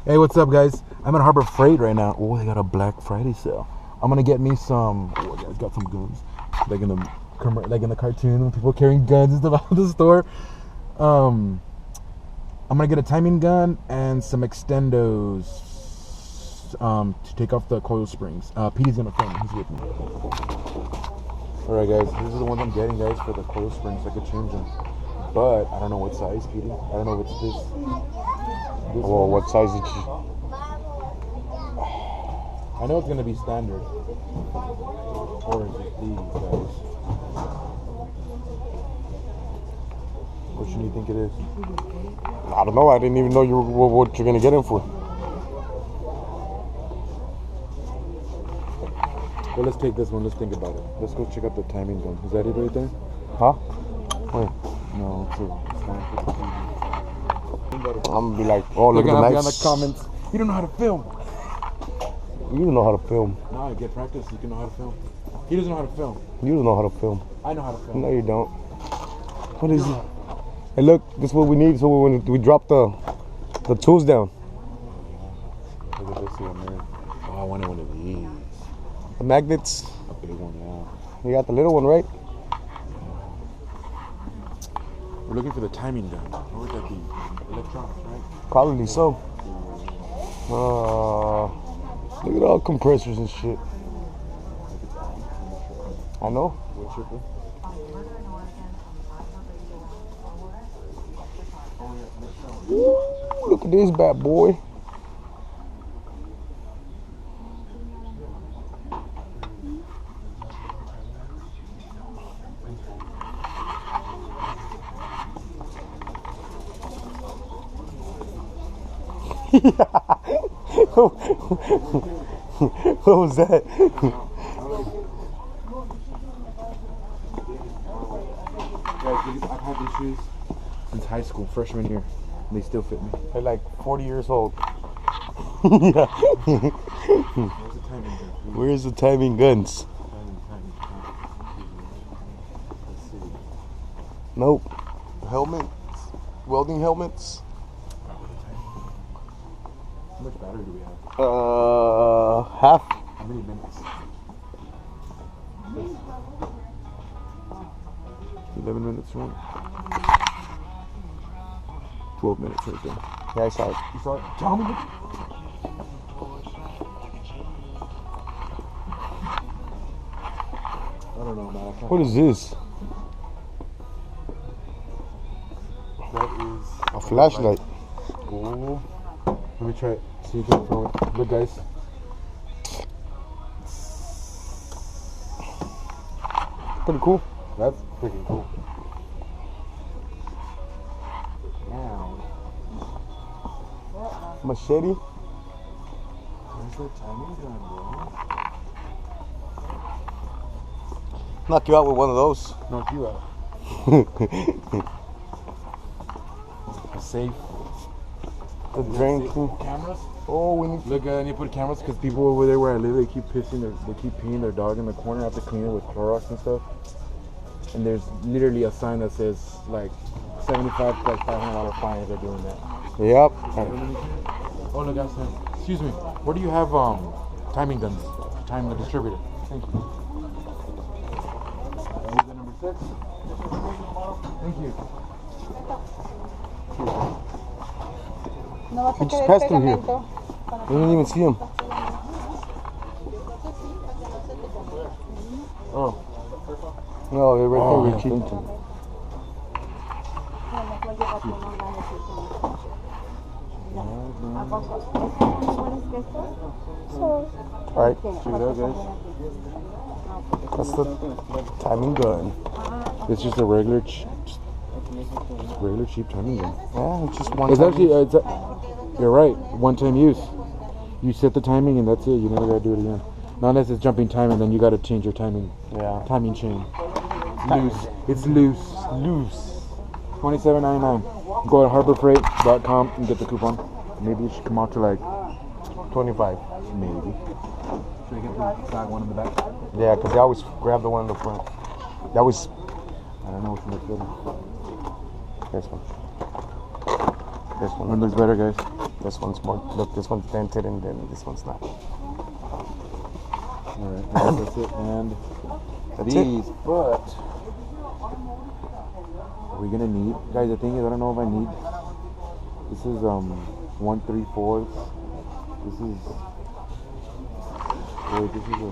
Hey, what's up, guys? I'm at Harbor Freight right now. Oh, they got a Black Friday sale. I'm gonna get me some. Oh, guys, got some guns. Like in the cartoon, when people carrying guns and stuff out of the store. I'm gonna get a timing gun and some extendos to take off the coil springs. Petey's gonna film. He's with me. All right, guys. These are the ones I'm getting, guys, for the coil springs. I could change them, but I don't know what size, Petey. I don't know if it's this. Well, what size did you? I know it's gonna be standard. Or is it these guys? Which one do you think it is? I don't know. I didn't even know what you're gonna get him for. Well, let's take this one. Let's think about it. Let's go check out the timing gun. Is that it right there? Huh? Wait. No, it's not. I'm gonna be like, oh, look at the nice. nice. On the comments. You don't know how to film. You don't know how to film. No, I get practice. You can know how to film. He doesn't know how to film. You don't know how to film. I know how to film. No, you don't. What is it? Hey, look, this is what we need. So when we drop the tools down. Look at this one there. Oh, I wanted one of these. The magnets. A big one, yeah. You got the little one, right? We're looking for the timing gun. What would that be? Electronics, right? Probably so. Look at all compressors and shit. I know. What chipper? Ooh, look at this bad boy. What was that? Guys, I've had these shoes since high school, freshman year. And they still fit me. They're like 40 years old. Yeah. Where's the timing guns? Let's see. Nope. Helmets. Welding helmets. How much battery do we have? Half. How many minutes? 11 minutes, right? 12 minutes right there. Yeah, I saw it. You saw it? Tell me. I don't know, man. What is this? That is A flashlight. Oh. Let me try it. See if you can throw it. Look, guys. Pretty cool. That's freaking cool. Now. Machete. Where's the timing gun, bro? Knock you out with one of those. Knock you out. A safe. The drain. Cameras? Oh, we need. Look, I need to put cameras because people over there where I live, they keep peeing their dog in the corner. I have to clean it with Clorox and stuff. And there's literally a sign that says like 75 plus $500 fine if they're doing that. Yep. Oh, look, guys. Excuse me. Where do you have timing guns? Time the distributor. Thank you. The number 6. Thank you. We just passed through here. We didn't even see him. Oh. No, they're right there, Richie. Alright. Check it out, guys. That's the timing gun. It's just a regular, cheap timing gun. Yeah, it's just one. It's actually, you're right. One-time use. You set the timing and that's it. You never gotta do it again. Not unless it's jumping time and then you gotta change your timing. Yeah. Timing chain. Loose. It's loose. Loose. $27.99. Go to harborfreight.com and get the coupon. Maybe it should come out to like 25. maybe. Should I get the flag one in the back? Yeah, because they always grab the one in the front. That was. I don't know which one looks better. This one. This one. One looks better, guys. This one's more. Look, this one's dented, and then this one's not. Alright, that's it. And That's these, it. but are we gonna need, guys? The thing is, I don't know if I need. This is 1/3/4. This is. Wait, this is a.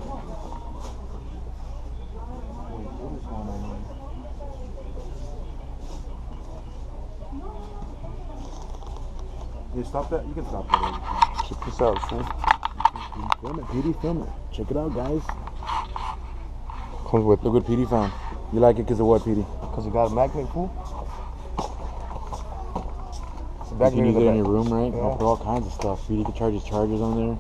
Wait, what is going on here? Hey, stop that. You can stop that. Check this out, see? Film it, PD, film it. Check it out, guys. Comes with. Look what PD found. You like it because of what, PD? Because it got a magnet, fool. It's a You magnet can use in it the in your back. room, right? Yeah. For all kinds of stuff. PD can charge his chargers on there.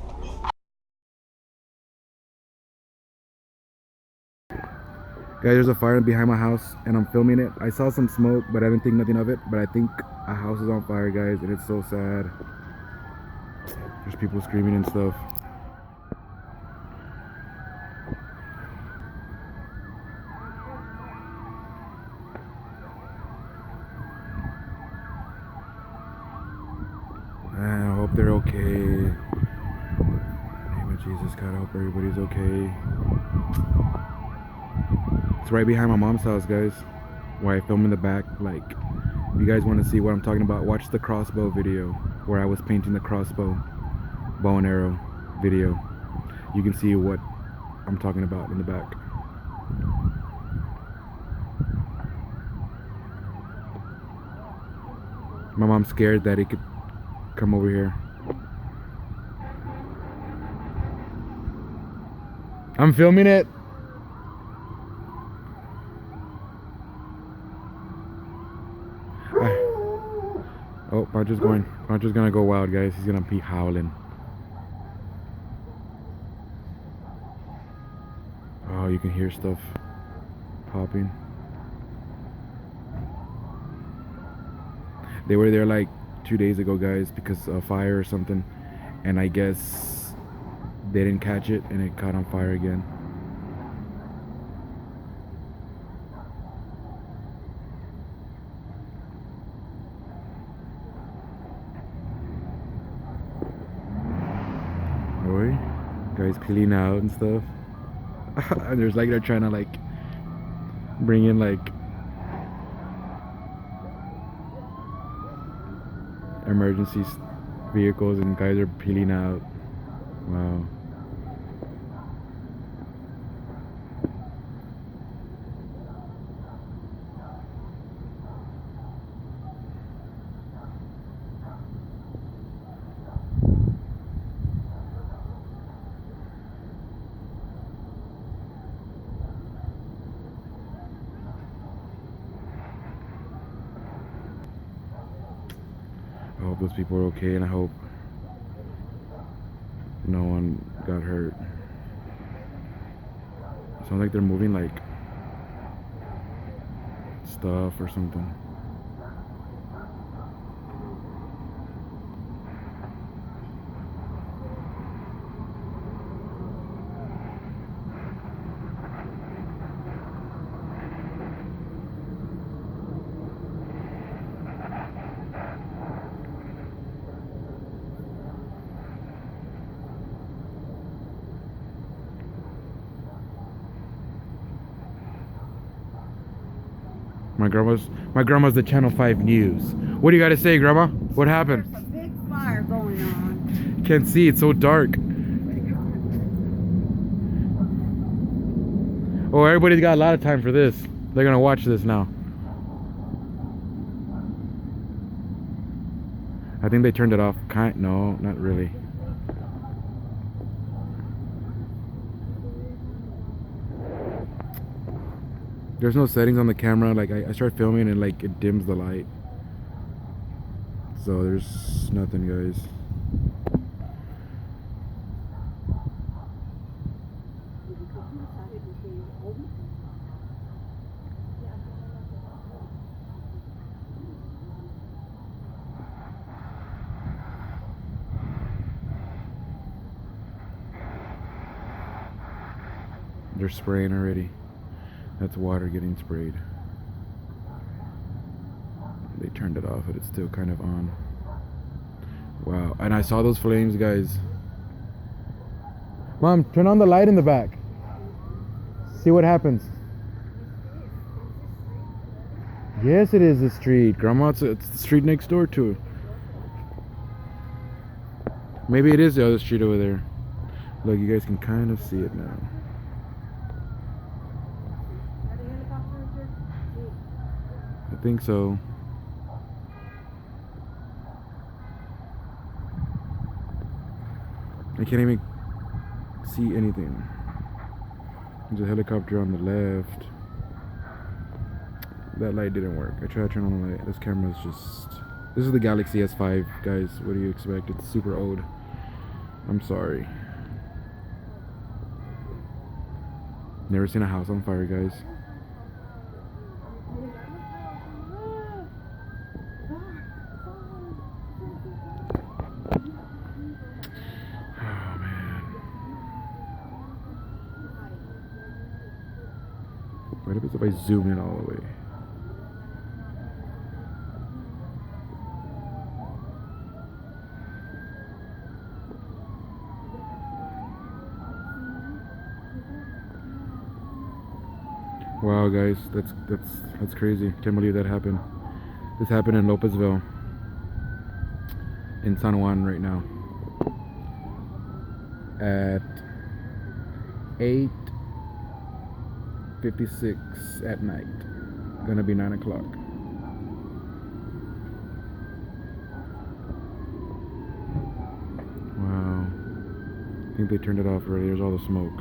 Guys, there's a fire behind my house and I'm filming it. I saw some smoke, but I didn't think nothing of it. But I think a house is on fire, guys, and it's so sad. There's people screaming and stuff. Man, I hope they're okay. In the name of Jesus, God, I hope everybody's okay. It's right behind my mom's house, guys. Where I film in the back. Like, if you guys want to see what I'm talking about, watch the crossbow video where I was painting the crossbow, bow and arrow video. You can see what I'm talking about in the back. My mom's scared that it could come over here. I'm filming it. Oh, Pancho's gonna go wild, guys. He's gonna be howling. Oh, you can hear stuff popping. They were there like 2 days ago, guys, because of fire or something. And I guess they didn't catch it and it caught on fire again. Oi, guys peeling out and stuff. And there's like they're trying to like bring in like emergency vehicles and guys are peeling out. Wow. I hope those people are okay, and I hope no one got hurt. It sounds like they're moving like stuff or something. My grandma's the Channel 5 News. What do you got to say, Grandma? What happened? There's a big fire going on. Can't see, it's so dark. Oh, everybody's got a lot of time for this. They're gonna watch this now. I think they turned it off. No, not really. There's no settings on the camera. Like I start filming and like it dims the light. So there's nothing, guys. They're spraying already. That's water getting sprayed. They turned it off, but it's still kind of on. Wow, and I saw those flames, guys. Mom, turn on the light in the back. See what happens. Yes, it is the street. Grandma, it's the street next door to it. Maybe it is the other street over there. Look, you guys can kind of see it now. I think so. I can't even see anything. There's a helicopter on the left. That light didn't work. I tried to turn on the light. This camera's just... This is the Galaxy S5, guys. What do you expect? It's super old. I'm sorry. Never seen a house on fire, guys. Oh, man. What happens if I zoom in all the way? Wow, guys, that's crazy. Can't believe that happened. This happened in Lopezville, in San Juan, right now, at 8:56 at night. Gonna be 9 o'clock. Wow. I think they turned it off already. There's all the smoke.